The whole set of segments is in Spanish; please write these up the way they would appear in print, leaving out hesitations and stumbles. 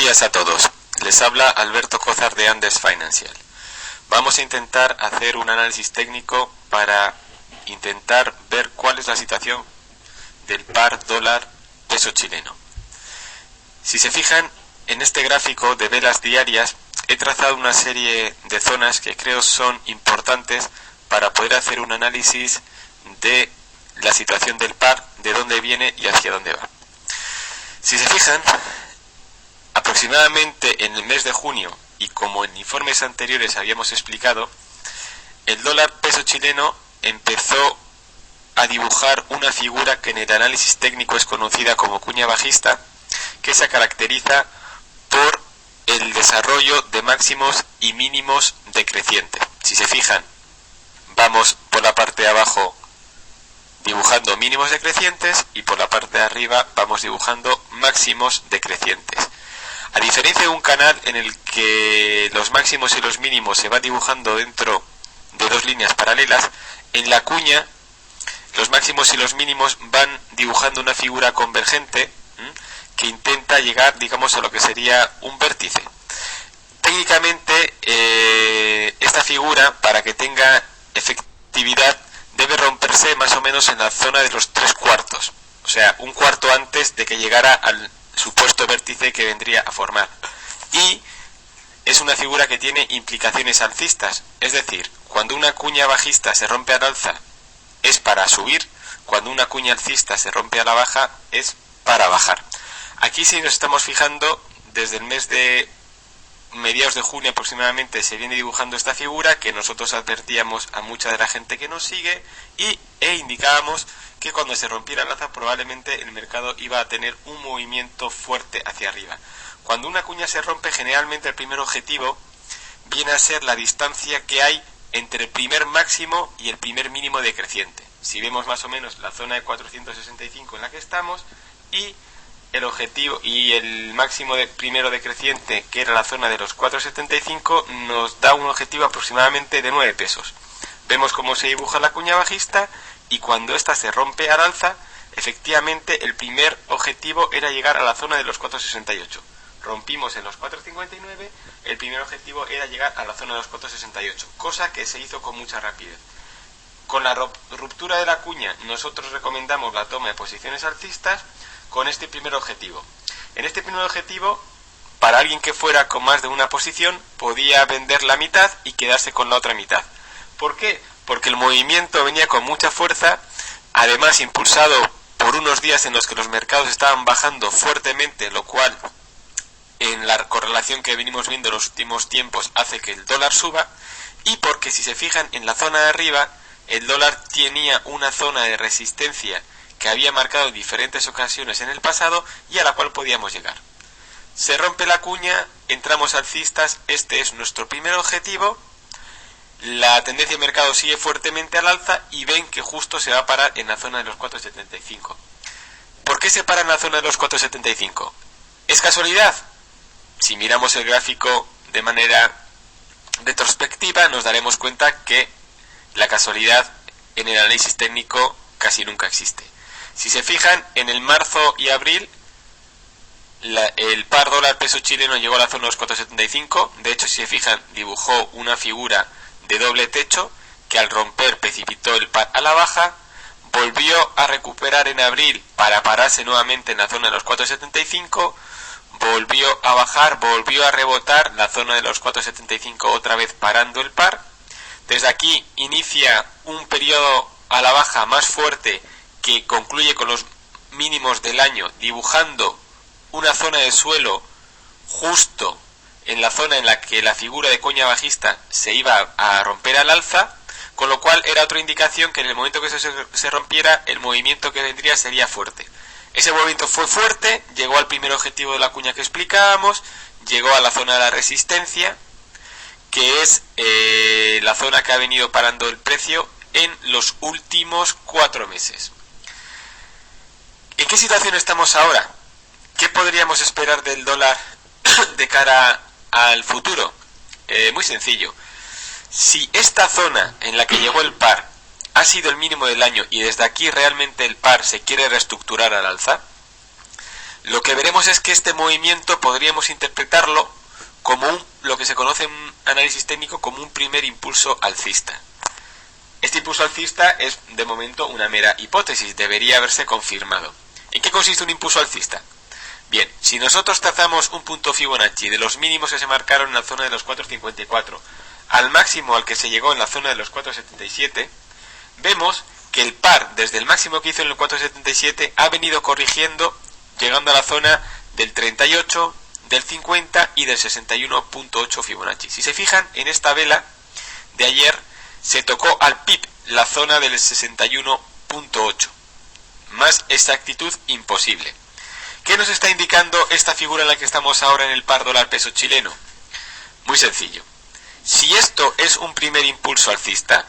días a todos. Les habla Alberto Cózar de Andes Financial. Vamos a intentar hacer un análisis técnico para intentar ver cuál es la situación del par dólar peso chileno. Si se fijan en este gráfico de velas diarias, he trazado una serie de zonas que creo son importantes para poder hacer un análisis de la situación del par, de dónde viene y hacia dónde va. Si se fijan, aproximadamente en el mes de junio, y como en informes anteriores habíamos explicado, el dólar peso chileno empezó a dibujar una figura que en el análisis técnico es conocida como cuña bajista, que se caracteriza por el desarrollo de máximos y mínimos decrecientes. Si se fijan, vamos por la parte de abajo dibujando mínimos decrecientes y por la parte de arriba vamos dibujando máximos decrecientes. A diferencia de un canal en el que los máximos y los mínimos se van dibujando dentro de dos líneas paralelas, en la cuña los máximos y los mínimos van dibujando una figura convergente que intenta llegar, digamos, a lo que sería un vértice. Técnicamente, esta figura, para que tenga efectividad, debe romperse más o menos en la zona de los 3/4, o sea, un cuarto antes de que llegara al supuesto vértice que vendría a formar. Y es una figura que tiene implicaciones alcistas, es decir, cuando una cuña bajista se rompe al alza es para subir, cuando una cuña alcista se rompe a la baja es para bajar. Aquí, si nos estamos fijando, desde el mes de mediados de junio aproximadamente se viene dibujando esta figura que nosotros advertíamos a mucha de la gente que nos sigue e indicábamos que cuando se rompiera el alza probablemente el mercado iba a tener un movimiento fuerte hacia arriba. Cuando una cuña se rompe, generalmente el primer objetivo viene a ser la distancia que hay entre el primer máximo y el primer mínimo decreciente. Si vemos más o menos la zona de 465 en la que estamos y el objetivo y el máximo primero decreciente, que era la zona de los 475, nos da un objetivo aproximadamente de 9 pesos. Vemos cómo se dibuja la cuña bajista y cuando ésta se rompe al alza, efectivamente el primer objetivo era llegar a la zona de los 468. Rompimos en los 459, el primer objetivo era llegar a la zona de los 468, cosa que se hizo con mucha rapidez. Con la ruptura de la cuña, nosotros recomendamos la toma de posiciones alcistas con este primer objetivo. En este primer objetivo, para alguien que fuera con más de una posición, podía vender la mitad y quedarse con la otra mitad. ¿Por qué? Porque el movimiento venía con mucha fuerza, además impulsado por unos días en los que los mercados estaban bajando fuertemente, lo cual, en la correlación que venimos viendo en los últimos tiempos, hace que el dólar suba, y porque, si se fijan, en la zona de arriba, el dólar tenía una zona de resistencia que había marcado en diferentes ocasiones en el pasado y a la cual podíamos llegar. Se rompe la cuña, entramos alcistas, este es nuestro primer objetivo, la tendencia de mercado sigue fuertemente al alza y ven que justo se va a parar en la zona de los 475. ¿Por qué se para en la zona de los 475? ¿Es casualidad? Si miramos el gráfico de manera retrospectiva nos daremos cuenta que la casualidad en el análisis técnico casi nunca existe. Si se fijan, en el marzo y abril el par dólar peso chileno llegó a la zona de los 475. De hecho, si se fijan, dibujó una figura de doble techo que al romper precipitó el par a la baja, volvió a recuperar en abril para pararse nuevamente en la zona de los 475, volvió a bajar, volvió a rebotar la zona de los 475 otra vez parando el par. Desde aquí inicia un periodo a la baja más fuerte que concluye con los mínimos del año, dibujando una zona de suelo justo en la zona en la que la figura de cuña bajista se iba a romper al alza, con lo cual era otra indicación que en el momento que se rompiera, el movimiento que vendría sería fuerte. Ese movimiento fue fuerte, llegó al primer objetivo de la cuña que explicábamos, llegó a la zona de la resistencia, que es la zona que ha venido parando el precio en los últimos 4 meses. ¿En qué situación estamos ahora? ¿Qué podríamos esperar del dólar de cara al futuro? Muy sencillo. Si esta zona en la que llegó el par ha sido el mínimo del año y desde aquí realmente el par se quiere reestructurar al alza, lo que veremos es que este movimiento podríamos interpretarlo como lo que se conoce en análisis técnico como un primer impulso alcista. Este impulso alcista es de momento una mera hipótesis, debería haberse confirmado. ¿En qué consiste un impulso alcista? Bien, si nosotros trazamos un punto Fibonacci de los mínimos que se marcaron en la zona de los 4.54 al máximo al que se llegó en la zona de los 4.77, vemos que el par desde el máximo que hizo en el 4.77 ha venido corrigiendo, llegando a la zona del 38, del 50 y del 61.8 Fibonacci. Si se fijan, en esta vela de ayer se tocó al pip la zona del 61.8. Más exactitud imposible. ¿Qué nos está indicando esta figura en la que estamos ahora en el par dólar peso chileno? Muy sencillo. Si esto es un primer impulso alcista,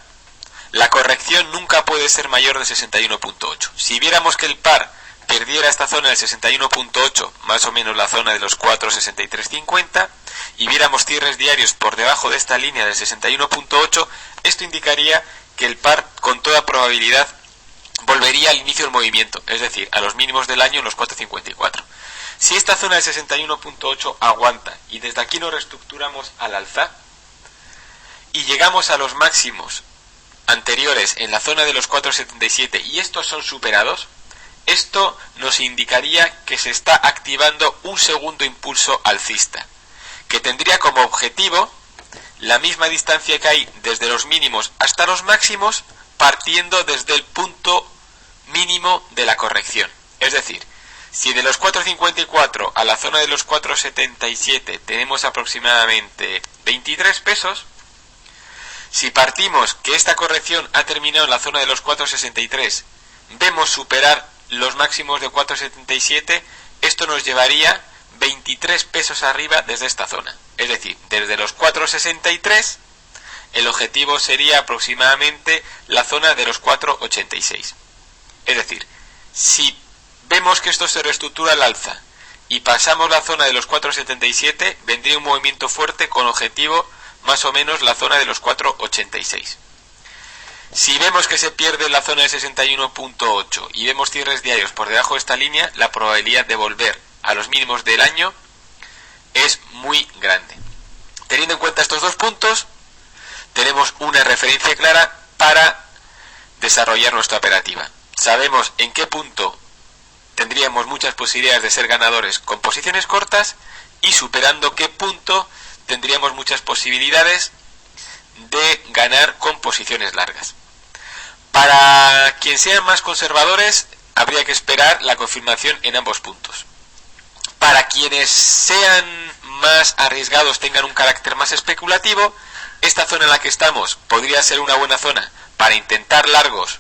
la corrección nunca puede ser mayor de 61.8. Si viéramos que el par perdiera esta zona del 61.8, más o menos la zona de los 4.6350, y viéramos cierres diarios por debajo de esta línea del 61.8, esto indicaría que el par con toda probabilidad volvería al inicio del movimiento, es decir, a los mínimos del año en los 4.54. Si esta zona del 61.8 aguanta y desde aquí nos reestructuramos al alza y llegamos a los máximos anteriores en la zona de los 4.77 y estos son superados, esto nos indicaría que se está activando un segundo impulso alcista, que tendría como objetivo la misma distancia que hay desde los mínimos hasta los máximos, partiendo desde el punto mínimo de la corrección. Es decir, si de los 4.54 a la zona de los 4.77 tenemos aproximadamente 23 pesos, si partimos que esta corrección ha terminado en la zona de los 4.63, vemos superar los máximos de 4.77, esto nos llevaría 23 pesos arriba desde esta zona. Es decir, desde los 4.63 el objetivo sería aproximadamente la zona de los 4.86. Es decir, si vemos que esto se reestructura al alza y pasamos la zona de los 4.77, vendría un movimiento fuerte con objetivo más o menos la zona de los 4.86. Si vemos que se pierde la zona de 61.8 y vemos cierres diarios por debajo de esta línea, la probabilidad de volver a los mínimos del año es muy grande. Teniendo en cuenta estos dos puntos, tenemos una referencia clara para desarrollar nuestra operativa. Sabemos en qué punto tendríamos muchas posibilidades de ser ganadores con posiciones cortas y superando qué punto tendríamos muchas posibilidades de ganar con posiciones largas. Para quien sean más conservadores, habría que esperar la confirmación en ambos puntos. Para quienes sean más arriesgados, tengan un carácter más especulativo, esta zona en la que estamos podría ser una buena zona para intentar largos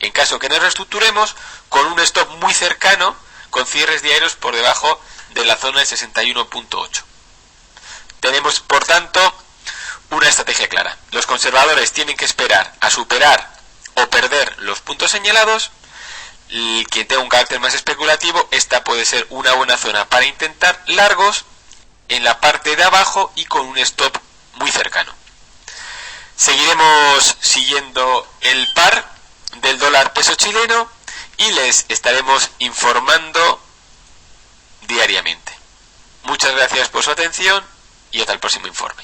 en caso que nos reestructuremos, con un stop muy cercano, con cierres diarios por debajo de la zona de 61.8. Tenemos, por tanto, una estrategia clara. Los conservadores tienen que esperar a superar o perder los puntos señalados. Quien tenga un carácter más especulativo, esta puede ser una buena zona para intentar largos en la parte de abajo y con un stop muy cercano. Seguiremos siguiendo el par del dólar peso chileno y les estaremos informando diariamente. Muchas gracias por su atención y hasta el próximo informe.